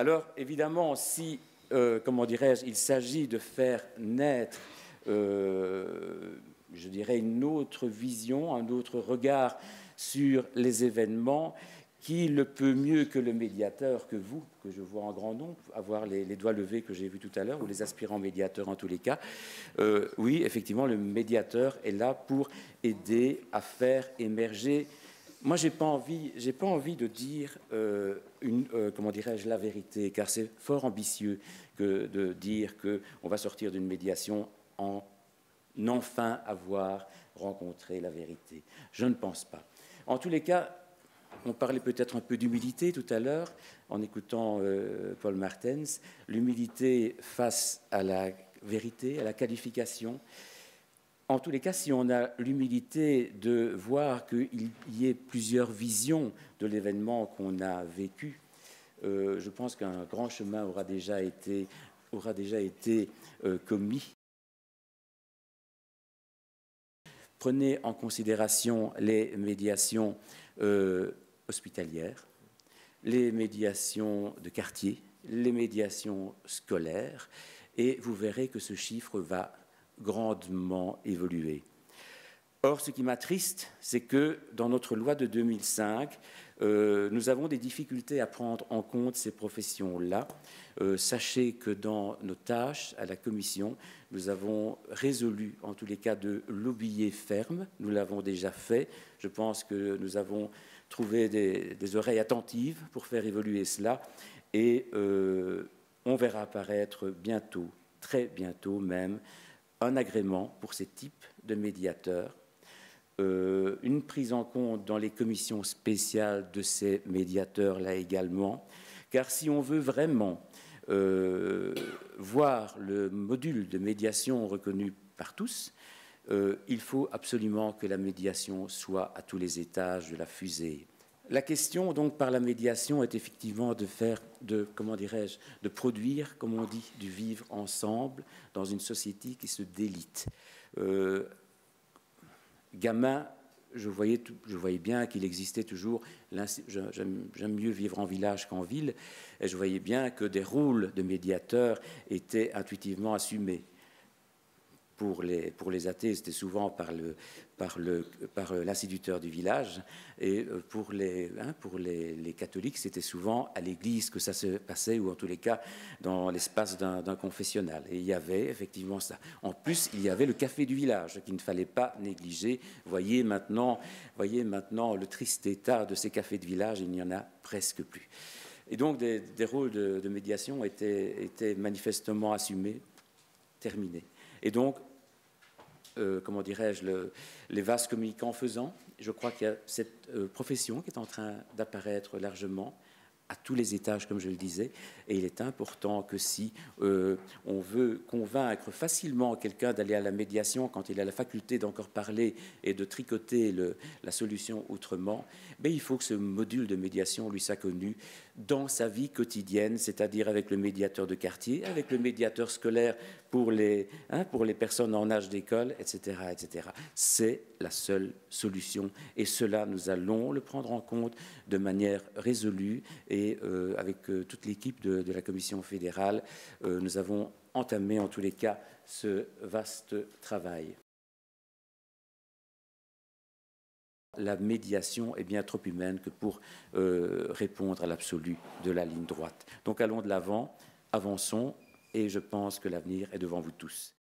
Alors, évidemment, si, comment dirais-je, il s'agit de faire naître, je dirais, une autre vision, un autre regard sur les événements, qui le peut mieux que le médiateur, que vous, que je vois en grand nombre, avoir les doigts levés que j'ai vus tout à l'heure, ou les aspirants médiateurs en tous les cas. Oui, effectivement, le médiateur est là pour aider à faire émerger. Moi, j'ai pas envie de dire comment dirais-je, la vérité, car c'est fort ambitieux que de dire qu'on va sortir d'une médiation en enfin avoir rencontré la vérité. Je ne pense pas. En tous les cas, on parlait peut-être un peu d'humilité tout à l'heure en écoutant Paul Martens. L'humilité face à la vérité, à la qualification. En tous les cas, si on a l'humilité de voir qu'il y ait plusieurs visions de l'événement qu'on a vécu, je pense qu'un grand chemin aura déjà été commis. Prenez en considération les médiations hospitalières, les médiations de quartier, les médiations scolaires, et vous verrez que ce chiffre va grandement évoluer. Or, ce qui m'attriste, c'est que dans notre loi de 2005, nous avons des difficultés à prendre en compte ces professions-là. Sachez que dans nos tâches à la Commission, nous avons résolu, en tous les cas, de lobbyer ferme. Nous l'avons déjà fait. Je pense que nous avons trouvé des oreilles attentives pour faire évoluer cela. Et on verra apparaître bientôt, très bientôt même, un agrément pour ces types de médiateurs, une prise en compte dans les commissions spéciales de ces médiateurs-là également, car si on veut vraiment voir le module de médiation reconnu par tous, il faut absolument que la médiation soit à tous les étages de la fusée. La question, donc, par la médiation est effectivement comment dirais-je, de produire, comme on dit, du vivre ensemble dans une société qui se délite. Gamin, je voyais bien qu'il existait toujours, j'aime mieux vivre en village qu'en ville, et je voyais bien que des rôles de médiateurs étaient intuitivement assumés. Pour les athées, c'était souvent par l'instituteur du village, et pour les catholiques, c'était souvent à l'église que ça se passait, ou en tous les cas dans l'espace d'un confessionnal. Et il y avait effectivement ça. En plus, il y avait le café du village qu'il ne fallait pas négliger. Voyez maintenant le triste état de ces cafés de village, il n'y en a presque plus. Et donc des rôles de médiation étaient manifestement assumés, terminés. Et donc, comment dirais-je, les vases communicants faisant, je crois qu'il y a cette profession qui est en train d'apparaître largement à tous les étages, comme je le disais, et il est important que si on veut convaincre facilement quelqu'un d'aller à la médiation quand il a la faculté d'encore parler et de tricoter la solution autrement, il faut que ce module de médiation lui soit connu dans sa vie quotidienne, c'est-à-dire avec le médiateur de quartier, avec le médiateur scolaire pour les personnes en âge d'école, etc., etc. C'est la seule solution. Et cela, nous allons le prendre en compte de manière résolue. Et avec toute l'équipe de la Commission fédérale, nous avons entamé en tous les cas ce vaste travail. La médiation est bien trop humaine que pour répondre à l'absolu de la ligne droite. Donc allons de l'avant, avançons, et je pense que l'avenir est devant vous tous.